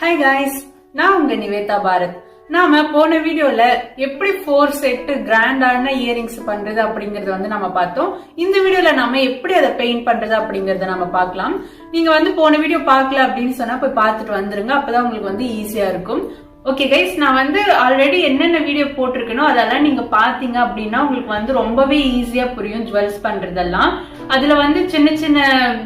Hi guys, நான் உங்க நிவேதா பாரத். நாம போன வீடியோல எப்படி 4 செட் கிராண்டான இயரிங்ஸ் பண்றது அப்படிங்கறத நம்ம பார்த்தோம். இந்த வீடியோல நாம எப்படி அதை பெயிண்ட் பண்றது அப்படிங்கறத நம்ம பார்க்கலாம். நீங்க போன வீடியோ பார்க்கல அப்படின்னு சொன்னா போய் பார்த்துட்டு வந்துருங்க. அப்பதான் உங்களுக்கு ஈஸியா இருக்கும். ஓகே கைஸ், நான் ஆல்ரெடி என்னென்ன வீடியோ போட்டிருக்கனோ அதெல்லாம் நீங்க பாத்தீங்க அப்படின்னா உங்களுக்கு ரொம்பவே ஈஸியா புரியும் ஜுவல்ஸ் பண்றதெல்லாம். அதுல சின்ன சின்ன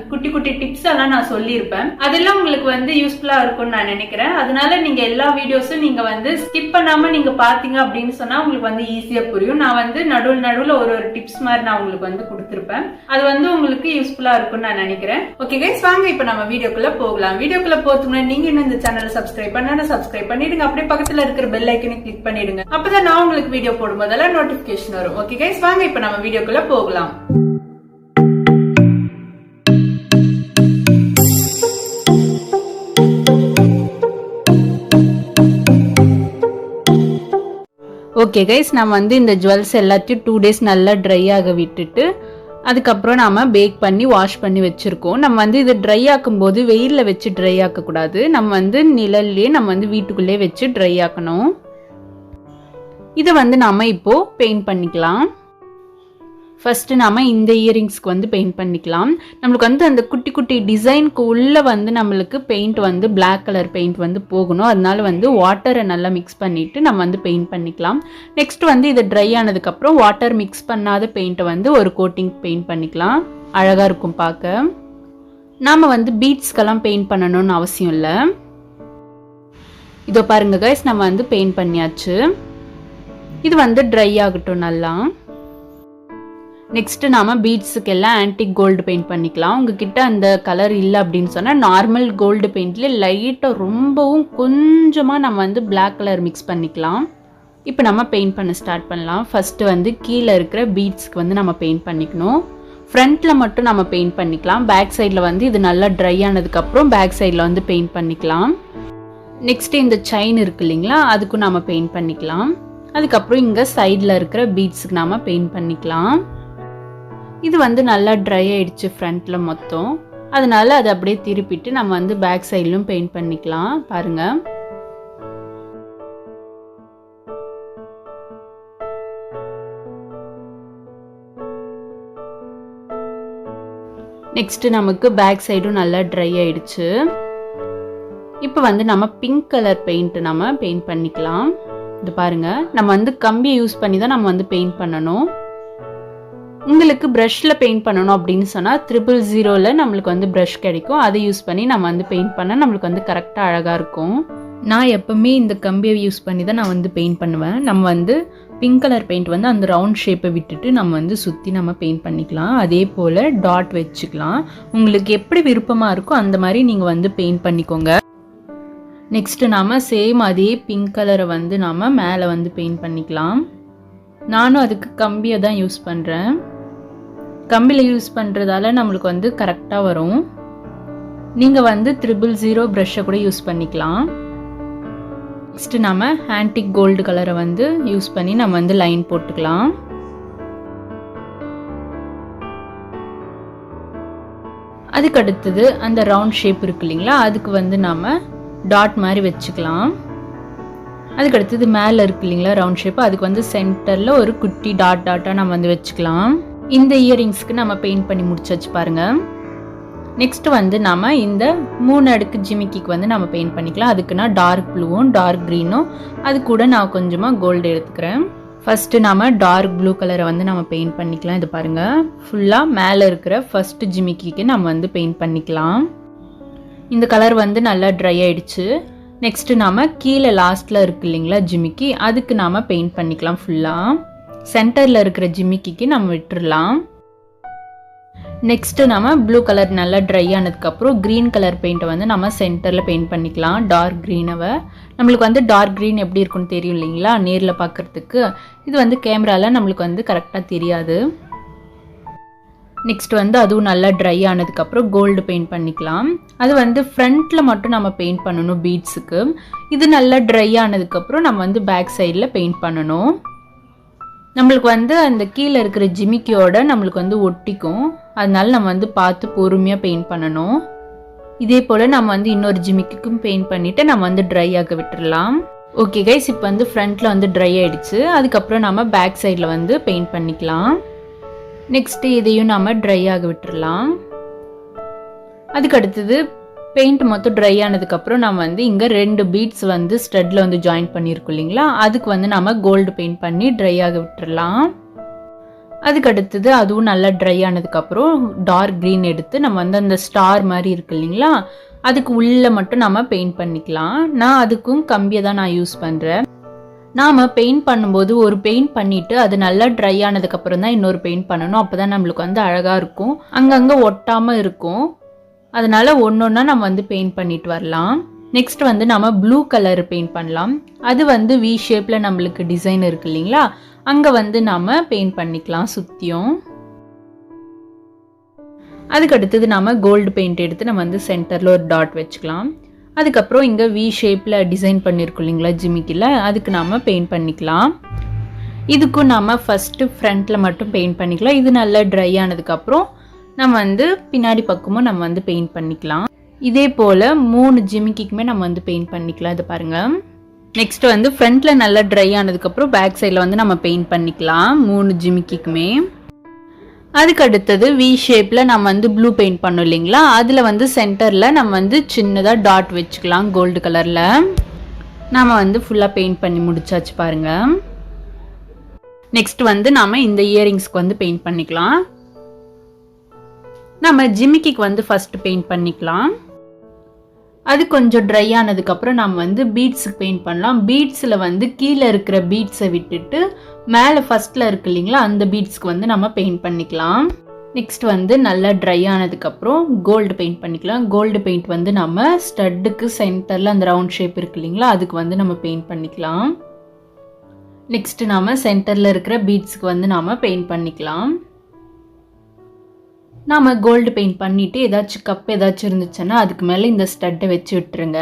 குட்டி குட்டி டிப்ஸ் எல்லாம் நான் சொல்லியிருப்பேன். அதெல்லாம் உங்களுக்கு யூஸ்ஃபுல்லா இருக்கும்னு நான் நினைக்கிறேன். அதனால நீங்க எல்லா வீடியோஸும் நீங்க ஸ்கிப் பண்ணாம நீங்க பாத்தீங்க அப்படின்னு சொன்னா உங்களுக்கு ஈஸியா புரியும். நான் நடுவுல ஒரு டிப்ஸ் மாதிரி நான் உங்களுக்கு கொடுத்திருப்பேன். அது உங்களுக்கு யூஸ்ஃபுல்லா இருக்கும்னு நான் நினைக்கிறேன். ஓகே கைஸ், வாங்க இப்ப நம்ம வீடியோக்குள்ள போகலாம். வீடியோக்குள்ள போறதுக்கு நீங்க இன்னும் இந்த சேனலை சப்ஸ்கிரைப் பண்ணா சப்ஸ்கிரைப் பண்ணிடுங்க. அப்படியே பக்கத்துல இருக்கிற பெல் ஐக்கனை கிளிக் பண்ணிடுங்க. அப்பதான் நான் உங்களுக்கு வீடியோ போடும்போதெல்லாம் நோட்டிபிகேஷன் வரும். ஓகே கைஸ், வாங்க இப்ப நம்ம வீடியோக்குள்ள போகலாம். ஓகே கைஸ், நம்ம இந்த ஜுவல்ஸ் எல்லாத்தையும் 2 days நல்லா ட்ரை ஆக விட்டுட்டு அதுக்கப்புறம் நாம பேக் பண்ணி வாஷ் பண்ணி வச்சிருக்கோம். நம்ம இது ட்ரை ஆக்கும் போது வெயில்ல வச்சு ட்ரை ஆக்க கூடாது. நம்ம நிழல்லே நம்ம வீட்டுக்குள்ளே வச்சு ட்ரை ஆக்கணும். இதை நாம இப்போ பெயிண்ட் பண்ணிக்கலாம். ஃபர்ஸ்ட் நாம இந்த இயரிங்ஸ்க்கு பெயிண்ட் பண்ணிக்கலாம். நம்மளுக்கு அந்த குட்டி குட்டி டிசைனுக்கு உள்ள நம்மளுக்கு பெயிண்ட் Black கலர் பெயிண்ட் போகணும். அதனால வாட்டரை நல்லா மிக்ஸ் பண்ணிட்டு நம்ம பெயிண்ட் பண்ணிக்கலாம். நெக்ஸ்ட் இது ட்ரை ஆனதுக்கு அப்புறம் வாட்டர் மிக்ஸ் பண்ணாத பெயிண்ட்டை ஒரு கோட்டிங் பெயிண்ட் பண்ணிக்கலாம். அழகா இருக்கும் பார்க்க. நாம பீட்ஸ்க்கெல்லாம் பெயிண்ட் பண்ணணும்னு அவசியம் இல்லை. இதோ பாருங்க கைஸ், நம்ம பெயிண்ட் பண்ணியாச்சு. இது ட்ரை ஆகட்டும் நல்லா. நெக்ஸ்ட் நாம பீட்ஸுக்கு எல்லாம் ஆன்டிக் கோல்டு பெயிண்ட் பண்ணிக்கலாம். உங்ககிட்ட அந்த கலர் இல்லை அப்படின்னு சொன்னா நார்மல் கோல்டு பெயிண்ட்ல லைட்டா ரொம்பவும் கொஞ்சமா நம்ம Black கலர் மிக்ஸ் பண்ணிக்கலாம். இப்போ நம்ம பெயிண்ட் பண்ண ஸ்டார்ட் பண்ணலாம். ஃபர்ஸ்ட் கீழே இருக்கிற பீட்ஸ்க்கு நம்ம பெயிண்ட் பண்ணிக்கணும். ஃப்ரண்ட்ல மட்டும் நம்ம பெயிண்ட் பண்ணிக்கலாம். பேக் சைட்ல இது நல்லா ட்ரை ஆனதுக்கு அப்புறம் பேக் சைட்ல பெயிண்ட் பண்ணிக்கலாம். நெக்ஸ்ட் இந்த செயின் இருக்கு இல்லைங்களா, அதுக்கும் நாம பெயிண்ட் பண்ணிக்கலாம். அதுக்கப்புறம் இங்க சைட்ல இருக்கிற பீட்ஸ்க்கு நாம பெயிண்ட் பண்ணிக்கலாம். இது நல்லா ட்ரை ஆயிடுச்சு ஃப்ரண்ட்ல மொத்தம். அதனால அதை அப்படியே திருப்பிட்டு நம்ம பேக் சைட்லயும் பெயிண்ட் பண்ணிக்கலாம். பாருங்க, நெக்ஸ்ட் நமக்கு பேக் சைடும் நல்லா ட்ரை ஆயிடுச்சு. இப்போ நம்ம பிங்க் கலர் பெயிண்ட் நம்ம பெயிண்ட் பண்ணிக்கலாம். இது பாருங்க, நம்ம கம்பியை யூஸ் பண்ணி தான் நம்ம பெயிண்ட் பண்ணணும். உங்களுக்கு ப்ரஷ்ல பெயிண்ட் பண்ணணும் அப்படின்னு சொன்னா 000 நம்மளுக்கு ப்ரஷ் கிடைக்கும். அதை யூஸ் பண்ணி நம்ம பெயிண்ட் பண்ணா நம்மளுக்கு கரெக்டா அழகா இருக்கும். நான் எப்பவுமே இந்த கம்பியை யூஸ் பண்ணி தான் நான் பெயிண்ட் பண்ணுவேன். நம்ம பிங்க் கலர் பெயிண்ட் அந்த ரவுண்ட் ஷேப்பை விட்டுட்டு நம்ம சுத்தி நம்ம பெயிண்ட் பண்ணிக்கலாம். அதே போல டாட் வச்சுக்கலாம். உங்களுக்கு எப்படி விருப்பமா இருக்கோ அந்த மாதிரி நீங்க பெயிண்ட் பண்ணிக்கோங்க. நெக்ஸ்ட் நாம சேம் அதே பிங்க் கலரை நாம மேலே பெயிண்ட் பண்ணிக்கலாம். நானும் அதுக்கு கம்பியை தான் யூஸ் பண்றேன். கம்பியில் யூஸ் பண்ணுறதால நம்மளுக்கு கரெக்டாக வரும். நீங்கள் 000 ப்ரஷ்ஷை கூட யூஸ் பண்ணிக்கலாம். நெக்ஸ்ட் நம்ம ஆன்டிக் கோல்டு கலரை யூஸ் பண்ணி நம்ம லைன் போட்டுக்கலாம். அதுக்கு அடுத்தது அந்த ரவுண்ட் ஷேப் இருக்கு இல்லைங்களா, அதுக்கு நம்ம டாட் மாதிரி வச்சுக்கலாம். அதுக்கு அடுத்தது மேலே இருக்கு இல்லைங்களா ரவுண்ட் ஷேப், அதுக்கு சென்டரில் ஒரு குட்டி டாட்டாக நம்ம வச்சுக்கலாம். இந்த இயரிங்ஸ்க்கு நம்ம பெயிண்ட் பண்ணி முடிச்சாச்சு பாருங்க. நெக்ஸ்ட் நாம இந்த 3 அடுக்கு ஜிமிக்கிக்கு நம்ம பெயிண்ட் பண்ணிக்கலாம். அதுக்கு நான் டார்க் ப்ளூவும் டார்க் க்ரீனும் அது கூட நான் கொஞ்சமா கோல்டு எடுத்துக்கிறேன். ஃபர்ஸ்ட் நாம டார்க் ப்ளூ கலரை நம்ம பெயிண்ட் பண்ணிக்கலாம். இது பாருங்க, ஃபுல்லா மேலே இருக்கிற ஃபர்ஸ்ட் ஜிமிக்கிக்கு நம்ம பெயிண்ட் பண்ணிக்கலாம். இந்த கலர் நல்லா ட்ரை ஆயிடுச்சு. நெக்ஸ்ட் நாம கீழே லாஸ்ட்ல இருக்கு இல்லைங்களா ஜிமிக்கி, அதுக்கு நாம பெயிண்ட் பண்ணிக்கலாம். ஃபுல்லா சென்டர்ல இருக்கிற ஜிமிக்கிக்கு நம்ம விட்டுறலாம். நெக்ஸ்ட் நம்ம ப்ளூ கலர் நல்லா ட்ரை ஆனதுக்கு அப்புறம் கிரீன் கலர் பெயிண்ட்டை நம்ம சென்டர்ல பெயிண்ட் பண்ணிக்கலாம். டார்க் கிரீனவை நம்மளுக்கு டார்க் கிரீன் எப்படி இருக்குன்னு தெரியும் இல்லைங்களா நேரில் பார்க்கறதுக்கு. இது கேமரால நம்மளுக்கு கரெக்டாக தெரியாது. நெக்ஸ்ட் அதுவும் நல்லா ட்ரை ஆனதுக்கு அப்புறம் கோல்டு பெயிண்ட் பண்ணிக்கலாம். அது ஃப்ரண்ட்ல மட்டும் நம்ம பெயிண்ட் பண்ணணும் பீட்ஸுக்கு. இது நல்லா ட்ரை ஆனதுக்கு அப்புறம் நம்ம பேக் சைடில் பெயிண்ட் பண்ணணும். நம்மளுக்கு அந்த கீழே இருக்கிற ஜிமிக்கியோட நம்மளுக்கு ஒட்டிக்கும். அதனால நம்ம பார்த்து பொறுமையாக பெயிண்ட் பண்ணணும். இதே போல் நம்ம வந்து இன்னொரு ஜிமிக்குக்கும் பெயிண்ட் பண்ணிவிட்டு நம்ம வந்து ட்ரை ஆக விட்டுடலாம். ஓகே கைஸ், இப்போ வந்து ஃப்ரண்ட்டில் வந்து ட்ரை ஆகிடுச்சு. அதுக்கப்புறம் நம்ம பேக் சைடில் வந்து பெயிண்ட் பண்ணிக்கலாம். நெக்ஸ்ட்டு இதையும் நம்ம ட்ரை ஆக விட்டுடலாம். அதுக்கு அடுத்தது பெயிண்ட் மொத்தம் ட்ரை ஆனதுக்கப்புறம் நம்ம வந்து இங்கே 2 பீட்ஸ் வந்து ஸ்டட்டில் வந்து ஜாயின் பண்ணியிருக்கோம் இல்லைங்களா, அதுக்கு வந்து நம்ம கோல்டு பெயிண்ட் பண்ணி ட்ரை ஆக விட்டுடலாம். அதுக்கு அடுத்தது அதுவும் நல்லா ட்ரை ஆனதுக்கப்புறம் டார்க் க்ரீன் எடுத்து நம்ம வந்து அந்த ஸ்டார் மாதிரி இருக்கு இல்லைங்களா, அதுக்கு உள்ளே மட்டும் நம்ம பெயிண்ட் பண்ணிக்கலாம். நான் அதுக்கும் கம்பியை தான் நான் யூஸ் பண்ணுறேன். நாம் பெயிண்ட் பண்ணும்போது ஒரு பெயிண்ட் பண்ணிவிட்டு அது நல்லா ட்ரை ஆனதுக்கப்புறம் தான் இன்னொரு பெயிண்ட் பண்ணணும். அப்போ தான் நம்மளுக்கு வந்து அழகாக இருக்கும், அங்கங்கே ஒட்டாமல் இருக்கும். அதனால் ஒன்றொன்னா நம்ம வந்து பெயிண்ட் பண்ணிட்டு வரலாம். நெக்ஸ்ட் வந்து நம்ம ப்ளூ கலர் பெயிண்ட் பண்ணலாம். அது வந்து வி ஷேப்பில் நம்மளுக்கு டிசைன் இருக்கு இல்லைங்களா, அங்கே வந்து நம்ம பெயிண்ட் பண்ணிக்கலாம் சுற்றியும். அதுக்கு அடுத்தது நம்ம கோல்டு பெயிண்ட் எடுத்து நம்ம வந்து சென்டரில் ஒரு டாட் வச்சுக்கலாம். அதுக்கப்புறம் இங்கே வி ஷேப்பில் டிசைன் பண்ணியிருக்கோம் இல்லைங்களா ஜிமிக்கில், அதுக்கு நம்ம பெயிண்ட் பண்ணிக்கலாம். இதுக்கும் நம்ம ஃபஸ்ட்டு ஃப்ரண்ட்டில் மட்டும் பெயிண்ட் பண்ணிக்கலாம். இது நல்லா ட்ரை ஆனதுக்கப்புறம் நம்ம வந்து பின்னாடி பக்கமும் நம்ம வந்து பெயிண்ட் பண்ணிக்கலாம். இதே போல் 3 ஜிமிக்கிக்குமே நம்ம வந்து பெயிண்ட் பண்ணிக்கலாம். இது பாருங்கள். நெக்ஸ்ட் வந்து ஃப்ரண்ட்டில் நல்லா ட்ரை ஆனதுக்கப்புறம் பேக் சைடில் வந்து நம்ம பெயிண்ட் பண்ணிக்கலாம் 3 ஜிமிக்கிக்குமே. அதுக்கு அடுத்தது வி ஷேப்பில் நம்ம வந்து ப்ளூ பெயிண்ட் பண்ணோம் இல்லைங்களா, அதில் வந்து சென்டரில் நம்ம வந்து சின்னதாக டாட் வச்சுக்கலாம் கோல்டு கலரில். நம்ம வந்து ஃபுல்லாக பெயிண்ட் பண்ணி முடிச்சாச்சு பாருங்கள். நெக்ஸ்ட் வந்து நம்ம இந்த இயரிங்ஸ்க்கு வந்து பெயிண்ட் பண்ணிக்கலாம். நம்ம ஜிமிக்கிக்கு வந்து ஃபஸ்ட்டு பெயிண்ட் பண்ணிக்கலாம். அது கொஞ்சம் ட்ரை ஆனதுக்கப்புறம் நம்ம வந்து பீட்ஸுக்கு பெயிண்ட் பண்ணலாம். பீட்ஸில் வந்து கீழே இருக்கிற பீட்ஸை விட்டுட்டு மேலே ஃபஸ்ட்டில் இருக்கு இல்லைங்களா, அந்த பீட்ஸ்க்கு வந்து நம்ம பெயிண்ட் பண்ணிக்கலாம். நெக்ஸ்ட் வந்து நல்லா ட்ரை ஆனதுக்கப்புறம் கோல்டு பெயிண்ட் பண்ணிக்கலாம். கோல்டு பெயிண்ட் வந்து நம்ம ஸ்டட்டுக்கு சென்டரில் அந்த ரவுண்ட் ஷேப் இருக்கு இல்லைங்களா, அதுக்கு வந்து நம்ம பெயிண்ட் பண்ணிக்கலாம். நெக்ஸ்ட்டு நம்ம சென்டரில் இருக்கிற பீட்ஸுக்கு வந்து நம்ம பெயிண்ட் பண்ணிக்கலாம். நாம் கோல்டு பெயிண்ட் பண்ணிவிட்டு ஏதாச்சும் கப் ஏதாச்சும் இருந்துச்சுன்னா அதுக்கு மேலே இந்த ஸ்டட்டை வச்சு விட்டுருங்க.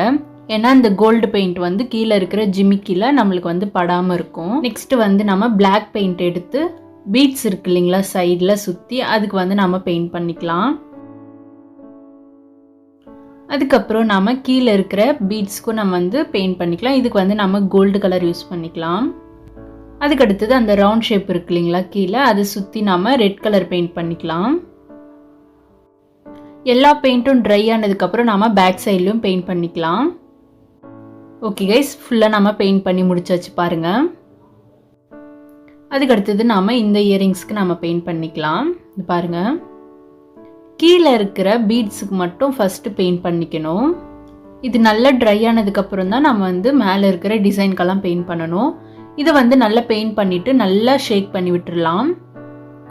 ஏன்னா இந்த கோல்டு பெயிண்ட் வந்து கீழே இருக்கிற ஜிமிக்கில் நம்மளுக்கு வந்து படாமல் இருக்கும். நெக்ஸ்ட்டு வந்து நம்ம பிளாக் பெயிண்ட் எடுத்து பீட்ஸ் இருக்கு இல்லைங்களா சைடில் சுற்றி, அதுக்கு வந்து நம்ம பெயிண்ட் பண்ணிக்கலாம். அதுக்கப்புறம் நம்ம கீழே இருக்கிற பீட்ஸ்க்கும் நம்ம வந்து பெயிண்ட் பண்ணிக்கலாம். இதுக்கு வந்து நம்ம கோல்டு கலர் யூஸ் பண்ணிக்கலாம். அதுக்கு அடுத்தது அந்த ரவுண்ட் ஷேப் இருக்கு இல்லைங்களா கீழே, அதை சுற்றி நம்ம ரெட் கலர் பெயிண்ட் பண்ணிக்கலாம். எல்லா பெயிண்ட்டும் ட்ரை ஆனதுக்கப்புறம் நம்ம பேக் சைட்லையும் பெயிண்ட் பண்ணிக்கலாம். ஓகே கைஸ், ஃபுல்லாக நம்ம பெயிண்ட் பண்ணி முடிச்சாச்சு பாருங்கள். அதுக்கு அடுத்தது நாம் இந்த இயரிங்ஸ்க்கு நம்ம பெயிண்ட் பண்ணிக்கலாம். இது பாருங்கள், கீழே இருக்கிற பீட்ஸுக்கு மட்டும் ஃபஸ்ட்டு பெயிண்ட் பண்ணிக்கணும். இது நல்லா ட்ரை ஆனதுக்கப்புறம் தான் நம்ம வந்து மேலே இருக்கிற டிசைன்கெல்லாம் பெயிண்ட் பண்ணணும். இதை வந்து நல்லா பெயிண்ட் பண்ணிவிட்டு நல்லா ஷேக் பண்ணி விட்டுடலாம்.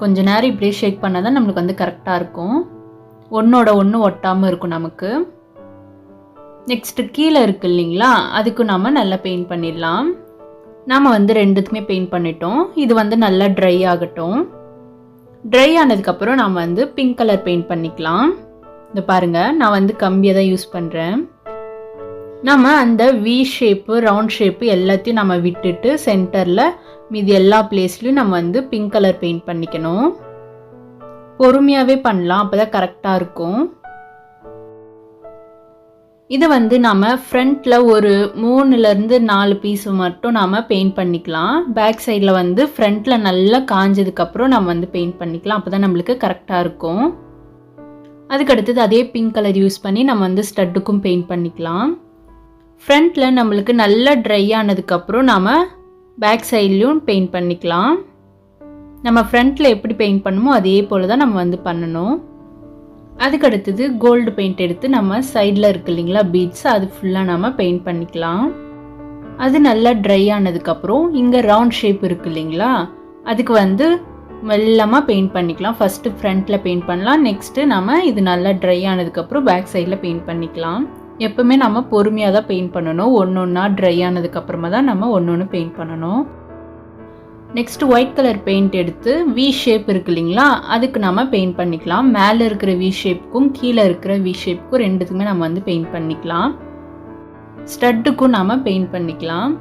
கொஞ்ச நேரம் இப்படியே ஷேக் பண்ணால் தான் நம்மளுக்கு வந்து கரெக்டாக இருக்கும், ஒன்றோட ஒன்று ஒட்டாமல் இருக்கும் நமக்கு. நெக்ஸ்ட்டு கீழே இருக்கு இல்லைங்களா, அதுக்கு நம்ம நல்லா பெயிண்ட் பண்ணிடலாம். நாம் வந்து ரெண்டுத்துக்குமே பெயிண்ட் பண்ணிட்டோம். இது வந்து நல்லா ட்ரை ஆகட்டும். ட்ரை ஆனதுக்கப்புறம் நம்ம வந்து பிங்க் கலர் பெயிண்ட் பண்ணிக்கலாம். இந்த பாருங்கள், நான் வந்து கம்பியை தான் யூஸ் பண்ணுறேன். நம்ம அந்த வி ஷேப்பு ரவுண்ட் ஷேப்பு எல்லாத்தையும் நம்ம விட்டுட்டு சென்டரில் மீதி எல்லா பிளேஸ்லையும் நம்ம வந்து பிங்க் கலர் பெயிண்ட் பண்ணிக்கணும். பொறுமையாகவே பண்ணலாம், அப்போ தான் கரெக்டாக இருக்கும். இதை வந்து நம்ம ஃப்ரண்ட்டில் ஒரு 3லேருந்து 4 பீஸ் மட்டும் நாம் பெயிண்ட் பண்ணிக்கலாம். பேக் சைடில் வந்து ஃப்ரண்ட்டில் நல்லா காஞ்சதுக்கப்புறம் நம்ம வந்து பெயிண்ட் பண்ணிக்கலாம். அப்போ தான் நம்மளுக்கு கரெக்டாக இருக்கும். அதுக்கு அடுத்தது அதே பிங்க் கலர் யூஸ் பண்ணி நம்ம வந்து ஸ்டட்டுக்கும் பெயிண்ட் பண்ணிக்கலாம். ஃப்ரண்ட்டில் நம்மளுக்கு நல்லா ட்ரை ஆனதுக்கப்புறம் நாம் பேக் சைட்லேயும் பெயிண்ட் பண்ணிக்கலாம். நம்ம ஃப்ரண்ட்டில் எப்படி பெயிண்ட் பண்ணுமோ அதே போல் தான் நம்ம வந்து பண்ணணும். அதுக்கு அடுத்தது கோல்டு பெயிண்ட் எடுத்து நம்ம சைடில் இருக்கு இல்லைங்களா பீட்ஸ், அது ஃபுல்லாக நம்ம பெயிண்ட் பண்ணிக்கலாம். அது நல்லா ட்ரை ஆனதுக்கப்புறம் இங்கே ரவுண்ட் ஷேப் இருக்கு இல்லைங்களா, அதுக்கு வந்து மெல்லமாக பெயிண்ட் பண்ணிக்கலாம். ஃபஸ்ட்டு ஃப்ரண்ட்டில் பெயிண்ட் பண்ணலாம். நெக்ஸ்ட்டு நம்ம இது நல்லா ட்ரை ஆனதுக்கப்புறம் பேக் சைடில் பெயிண்ட் பண்ணிக்கலாம். எப்போவுமே நம்ம பொறுமையாக தான் பெயிண்ட் பண்ணணும். ஒன்று ஒன்றா ட்ரை ஆனதுக்கப்புறமா தான் நம்ம ஒன்று ஒன்று பெயிண்ட் பண்ணணும். நெக்ஸ்ட் ஒயிட் கலர் பெயிண்ட் எடுத்து வி ஷேப் இருக்கு இல்லைங்களா, அதுக்கு நம்ம பெயிண்ட் பண்ணிக்கலாம். மேலே இருக்கிற வி ஷேப்புக்கும் கீழே இருக்கிற வி ஷேப்புக்கும் ரெண்டுத்துக்குமே நம்ம வந்து பெயிண்ட் பண்ணிக்கலாம். ஸ்டட்டுக்கும் நம்ம பெயிண்ட் பண்ணிக்கலாம்.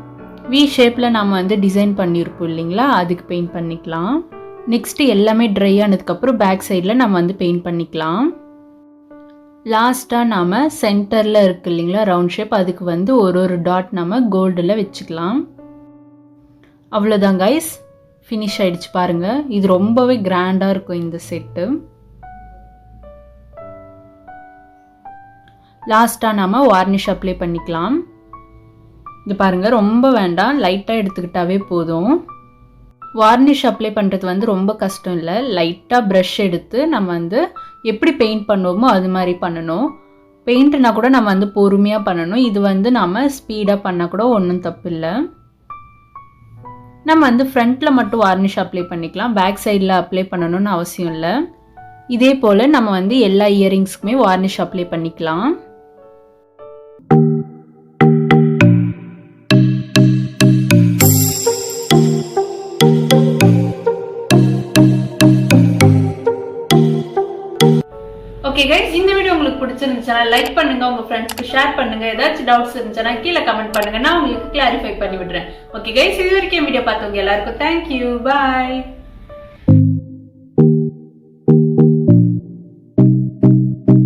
வி ஷேப்பில் நம்ம வந்து டிசைன் பண்ணியிருப்போம் இல்லைங்களா, அதுக்கு பெயிண்ட் பண்ணிக்கலாம். நெக்ஸ்ட்டு எல்லாமே ட்ரை ஆனதுக்கப்புறம் பேக் சைடில் நம்ம வந்து பெயிண்ட் பண்ணிக்கலாம். லாஸ்ட்டாக நாம் சென்டரில் இருக்கு இல்லைங்களா ரவுண்ட் ஷேப், அதுக்கு வந்து ஒரு டாட் நம்ம கோல்டில் வச்சுக்கலாம். அவ்வளோதான் கைஸ், ஃபினிஷ் ஆகிடுச்சு பாருங்கள். இது ரொம்பவே கிராண்டாக இருக்கும் இந்த செட்டு. லாஸ்ட்டாக நாம் வார்னிஷ் அப்ளை பண்ணிக்கலாம். இது பாருங்கள், ரொம்ப வேண்டாம், லைட்டாக எடுத்துக்கிட்டாவே போதும். வார்னிஷ் அப்ளை பண்ணுறது வந்து ரொம்ப கஷ்டம் இல்லை. லைட்டாக ப்ரஷ் எடுத்து நம்ம வந்து எப்படி பெயிண்ட் பண்ணுவோமோ அது மாதிரி பண்ணணும். பெயிண்ட்னா கூட நம்ம வந்து பொறுமையாக பண்ணணும். இது வந்து நம்ம ஸ்பீடாக பண்ணால் கூட ஒன்றும் தப்பு இல்லை. நம்ம வந்து ஃப்ரண்ட்டில் மட்டும் வார்னிஷ் அப்ளை பண்ணிக்கலாம், பேக் சைடில் அப்ளை பண்ணணும்னு அவசியம் இல்லை. இதே போல் நம்ம வந்து எல்லா இயரிங்ஸ்க்குமே வார்னிஷ் அப்ளை பண்ணிக்கலாம். ஓகே கைஸ், இந்த வீடியோ உங்களுக்கு பிடிச்சிருந்துச்சுன்னா லைக் பண்ணுங்க, உங்க ஃப்ரெண்ட்ஸ்க்கு ஷேர் பண்ணுங்க. ஏதாச்சும் டவுட்ஸ் இருந்துச்சுன்னா கீழே கமெண்ட் பண்ணுங்க, நான் உங்களுக்கு கிளாரிஃபை பண்ணி விடுறேன். ஓகே கைஸ், இது வரைக்கும் வீடியோ பார்த்தவங்க எல்லாருக்கும் தேங்க்யூ, பாய்.